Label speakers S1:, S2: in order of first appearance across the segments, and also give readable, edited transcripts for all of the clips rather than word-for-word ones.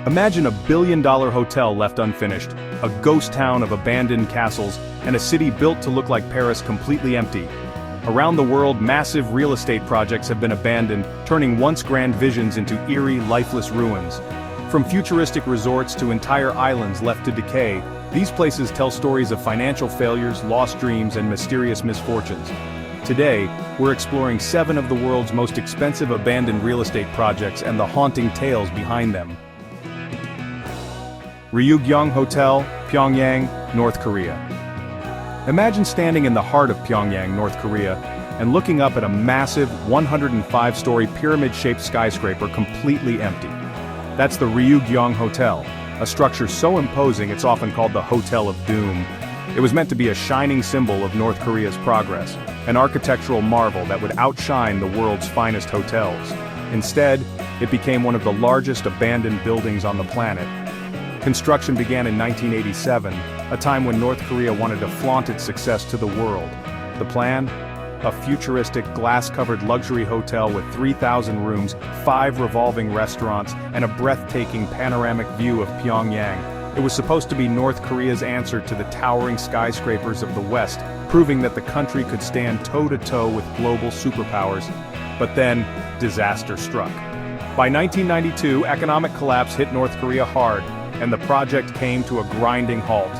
S1: Imagine a billion-dollar hotel left unfinished, a ghost town of abandoned castles, and a city built to look like Paris completely empty. Around the world, massive real estate projects have been abandoned, turning once grand visions into eerie, lifeless ruins. From futuristic resorts to entire islands left to decay, these places tell stories of financial failures, lost dreams, and mysterious misfortunes. Today, we're exploring 7 of the world's most expensive abandoned real estate projects and the haunting tales behind them. Ryugyong Hotel, Pyongyang, North Korea. Imagine standing in the heart of Pyongyang, North Korea, and looking up at a massive 105-story pyramid-shaped skyscraper completely empty. That's the Ryugyong Hotel, a structure so imposing it's often called the Hotel of Doom. It was meant to be a shining symbol of North Korea's progress, an architectural marvel that would outshine the world's finest hotels. Instead, it became one of the largest abandoned buildings on the planet. Construction began in 1987, a time when North Korea wanted to flaunt its success to the world. The plan? A futuristic glass-covered luxury hotel with 3,000 rooms, 5 revolving restaurants, and a breathtaking panoramic view of Pyongyang. It was supposed to be North Korea's answer to the towering skyscrapers of the West, proving that the country could stand toe-to-toe with global superpowers. But then, disaster struck. By 1992, economic collapse hit North Korea hard, and the project came to a grinding halt.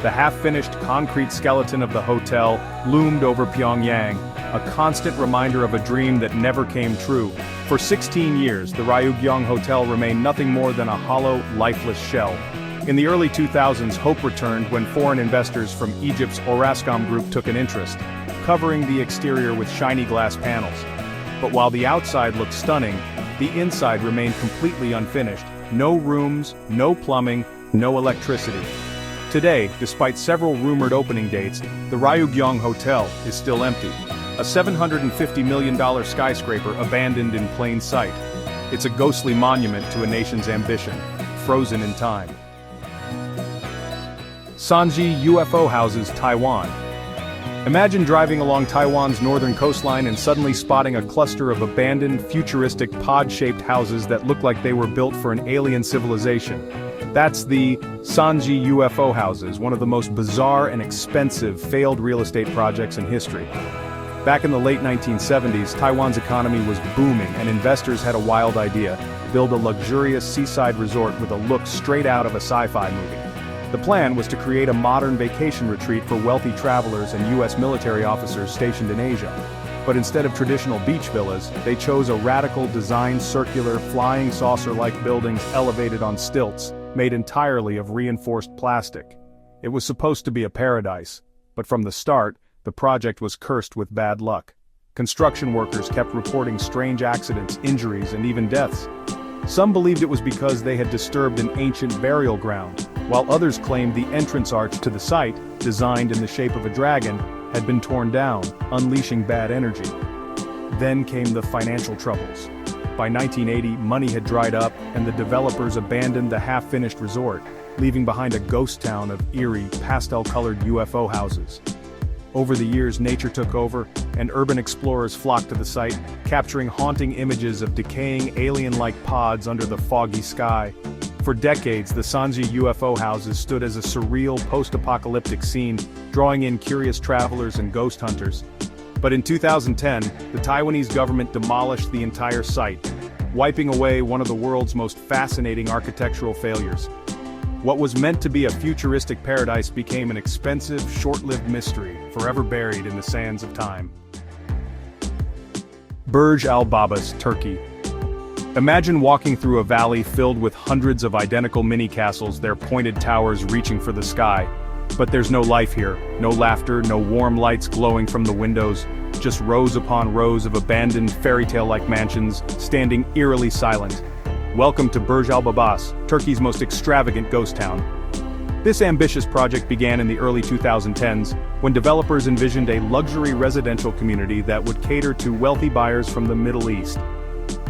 S1: The half-finished concrete skeleton of the hotel loomed over Pyongyang, a constant reminder of a dream that never came true. For 16 years, the Ryugyong Hotel remained nothing more than a hollow, lifeless shell. In the early 2000s, hope returned when foreign investors from Egypt's Orascom Group took an interest, covering the exterior with shiny glass panels. But while the outside looked stunning, the inside remained completely unfinished. No rooms, no plumbing, no electricity. Today, despite several rumored opening dates, the Ryugyong Hotel is still empty. A $750 million skyscraper abandoned in plain sight. It's a ghostly monument to a nation's ambition, frozen in time. Sanzhi UFO houses Taiwan. Imagine driving along Taiwan's northern coastline and suddenly spotting a cluster of abandoned, futuristic pod-shaped houses that look like they were built for an alien civilization. That's the Sanzhi UFO houses, one of the most bizarre and expensive failed real estate projects in history. Back in the late 1970s, Taiwan's economy was booming and investors had a wild idea: build a luxurious seaside resort with a look straight out of a sci-fi movie. The plan was to create a modern vacation retreat for wealthy travelers and U.S. military officers stationed in Asia. But instead of traditional beach villas, they chose a radical design, circular, flying saucer-like buildings elevated on stilts, made entirely of reinforced plastic. It was supposed to be a paradise, but from the start, the project was cursed with bad luck. Construction workers kept reporting strange accidents, injuries, and even deaths. Some believed it was because they had disturbed an ancient burial ground, while others claimed the entrance arch to the site, designed in the shape of a dragon, had been torn down, unleashing bad energy. Then came the financial troubles. By 1980, money had dried up, and the developers abandoned the half-finished resort, leaving behind a ghost town of eerie, pastel-colored UFO houses. Over the years, nature took over, and urban explorers flocked to the site, capturing haunting images of decaying alien-like pods under the foggy sky. For decades, the Sanzhi UFO houses stood as a surreal post-apocalyptic scene, drawing in curious travelers and ghost hunters. But in 2010, the Taiwanese government demolished the entire site, wiping away one of the world's most fascinating architectural failures. What was meant to be a futuristic paradise became an expensive, short-lived mystery, forever buried in the sands of time. Burj al-Babas, Turkey. Imagine walking through a valley filled with hundreds of identical mini-castles, their pointed towers reaching for the sky. But there's no life here, no laughter, no warm lights glowing from the windows, just rows upon rows of abandoned fairy tale-like mansions, standing eerily silent. Welcome to Burj al-Babas, Turkey's most extravagant ghost town. This ambitious project began in the early 2010s, when developers envisioned a luxury residential community that would cater to wealthy buyers from the Middle East.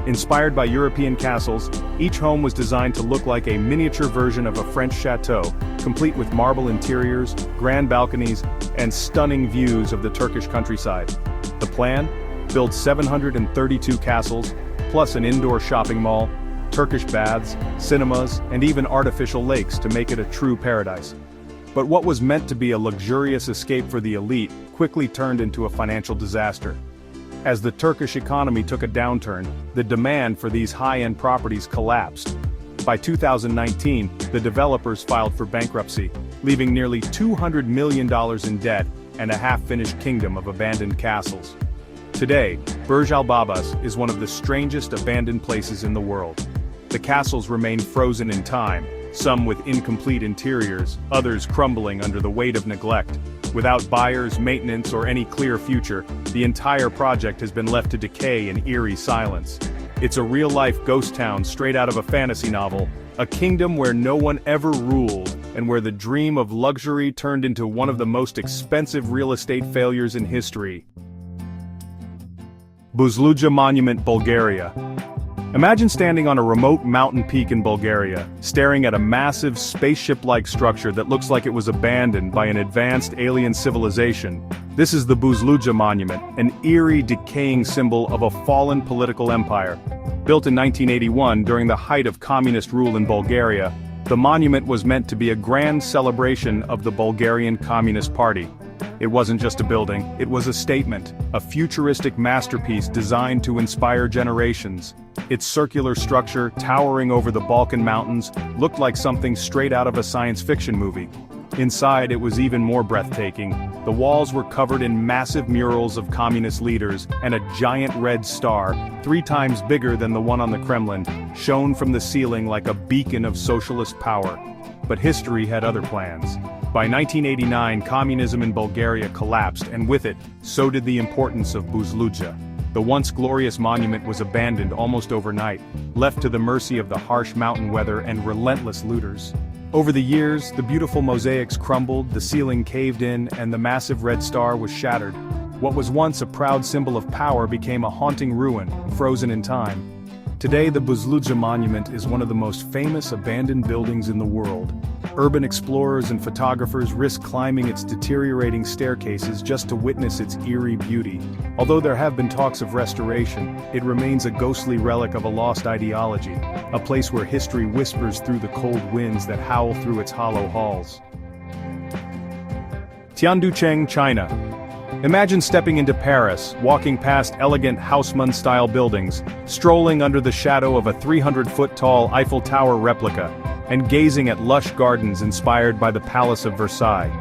S1: Inspired by European castles, each home was designed to look like a miniature version of a French chateau, complete with marble interiors, grand balconies, and stunning views of the Turkish countryside. The plan? Build 732 castles, plus an indoor shopping mall, Turkish baths, cinemas, and even artificial lakes to make it a true paradise. But what was meant to be a luxurious escape for the elite quickly turned into a financial disaster. As the Turkish economy took a downturn, the demand for these high-end properties collapsed. By 2019, the developers filed for bankruptcy, leaving nearly $200 million in debt and a half-finished kingdom of abandoned castles. Today, Burj Al Babas is one of the strangest abandoned places in the world. The castles remain frozen in time, some with incomplete interiors, others crumbling under the weight of neglect. Without buyers, maintenance, or any clear future, the entire project has been left to decay in eerie silence. It's a real-life ghost town straight out of a fantasy novel, a kingdom where no one ever ruled, and where the dream of luxury turned into one of the most expensive real estate failures in history. Buzludzha Monument, Bulgaria. Imagine standing on a remote mountain peak in Bulgaria, staring at a massive spaceship-like structure that looks like it was abandoned by an advanced alien civilization. This is the Buzludzha Monument, an eerie, decaying symbol of a fallen political empire. Built in 1981 during the height of communist rule in Bulgaria, the monument was meant to be a grand celebration of the Bulgarian Communist Party. It wasn't just a building, it was a statement, a futuristic masterpiece designed to inspire generations. Its circular structure, towering over the Balkan Mountains, looked like something straight out of a science fiction movie. Inside, it was even more breathtaking. The walls were covered in massive murals of communist leaders, and a giant red star, 3 times bigger than the one on the Kremlin, shone from the ceiling like a beacon of socialist power. But history had other plans. By 1989, communism in Bulgaria collapsed, and with it, so did the importance of Buzludzha. The once glorious monument was abandoned almost overnight, left to the mercy of the harsh mountain weather and relentless looters. Over the years, the beautiful mosaics crumbled, the ceiling caved in, and the massive red star was shattered. What was once a proud symbol of power became a haunting ruin, frozen in time. Today, the Buzludzha Monument is one of the most famous abandoned buildings in the world. Urban explorers and photographers risk climbing its deteriorating staircases just to witness its eerie beauty. Although there have been talks of restoration, it remains a ghostly relic of a lost ideology, a place where history whispers through the cold winds that howl through its hollow halls. Tianducheng, China. Imagine stepping into Paris, walking past elegant Haussmann-style buildings, strolling under the shadow of a 300-foot-tall Eiffel Tower replica, and gazing at lush gardens inspired by the Palace of Versailles.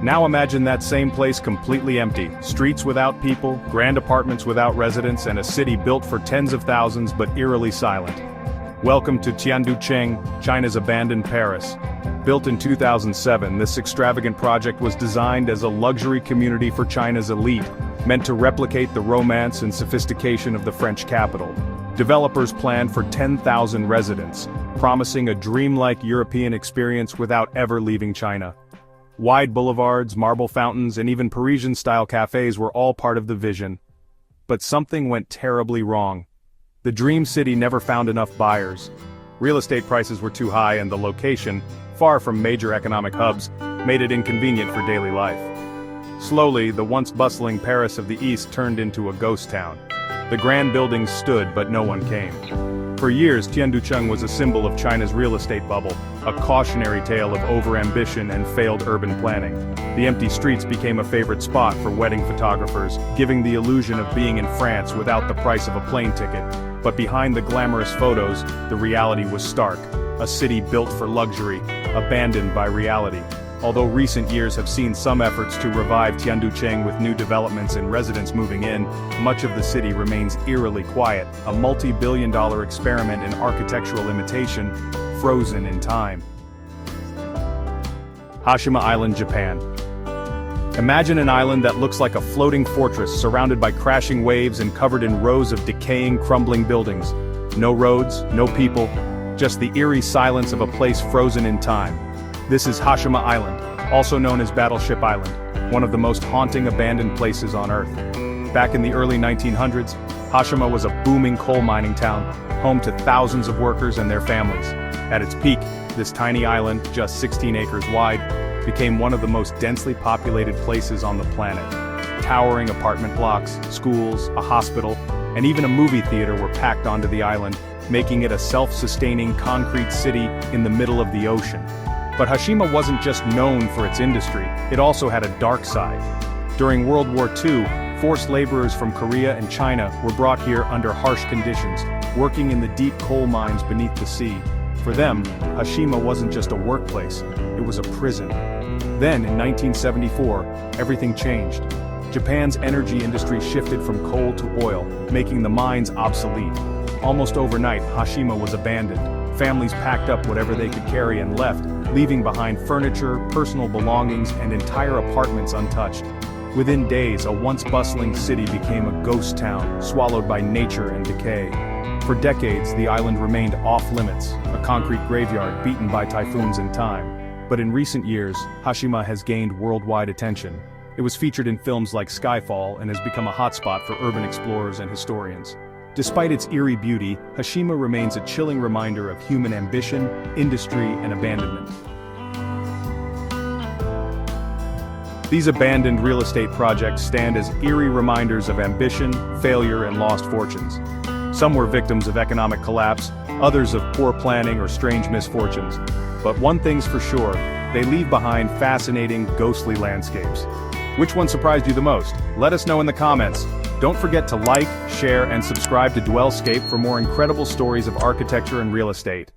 S1: Now imagine that same place completely empty, streets without people, grand apartments without residents, and a city built for tens of thousands but eerily silent. Welcome to Tianducheng, China's abandoned Paris. Built in 2007, this extravagant project was designed as a luxury community for China's elite, meant to replicate the romance and sophistication of the French capital. Developers planned for 10,000 residents, promising a dreamlike European experience without ever leaving China. Wide boulevards, marble fountains, and even Parisian-style cafes were all part of the vision. But something went terribly wrong. The dream city never found enough buyers. Real estate prices were too high, and the location, far from major economic hubs, made it inconvenient for daily life. Slowly, the once bustling Paris of the East turned into a ghost town. The grand buildings stood, but no one came. For years, Tianducheng was a symbol of China's real estate bubble, a cautionary tale of overambition and failed urban planning. The empty streets became a favorite spot for wedding photographers, giving the illusion of being in France without the price of a plane ticket. But behind the glamorous photos, the reality was stark. A city built for luxury, abandoned by reality. Although recent years have seen some efforts to revive Tianducheng with new developments and residents moving in, much of the city remains eerily quiet, a multi-billion-dollar experiment in architectural imitation, frozen in time. Hashima Island, Japan. Imagine an island that looks like a floating fortress surrounded by crashing waves and covered in rows of decaying, crumbling buildings. No roads, no people, just the eerie silence of a place frozen in time. This is Hashima Island, also known as Battleship Island, one of the most haunting abandoned places on Earth. Back in the early 1900s, Hashima was a booming coal mining town, home to thousands of workers and their families. At its peak, this tiny island, just 16 acres wide, became one of the most densely populated places on the planet. Towering apartment blocks, schools, a hospital, and even a movie theater were packed onto the island, making it a self-sustaining concrete city in the middle of the ocean. But Hashima wasn't just known for its industry, it also had a dark side. During World War II, forced laborers from Korea and China were brought here under harsh conditions, working in the deep coal mines beneath the sea. For them, Hashima wasn't just a workplace, it was a prison. Then, in 1974, everything changed. Japan's energy industry shifted from coal to oil, making the mines obsolete. Almost overnight, Hashima was abandoned. Families packed up whatever they could carry and left, leaving behind furniture, personal belongings, and entire apartments untouched. Within days, a once bustling city became a ghost town, swallowed by nature and decay. For decades, the island remained off-limits, a concrete graveyard beaten by typhoons in time. But in recent years, Hashima has gained worldwide attention. It was featured in films like Skyfall and has become a hotspot for urban explorers and historians. Despite its eerie beauty, Hashima remains a chilling reminder of human ambition, industry, and abandonment. These abandoned real estate projects stand as eerie reminders of ambition, failure, and lost fortunes. Some were victims of economic collapse, others of poor planning or strange misfortunes. But one thing's for sure, they leave behind fascinating, ghostly landscapes. Which one surprised you the most? Let us know in the comments. Don't forget to like, share, and subscribe to DwellScape for more incredible stories of architecture and real estate.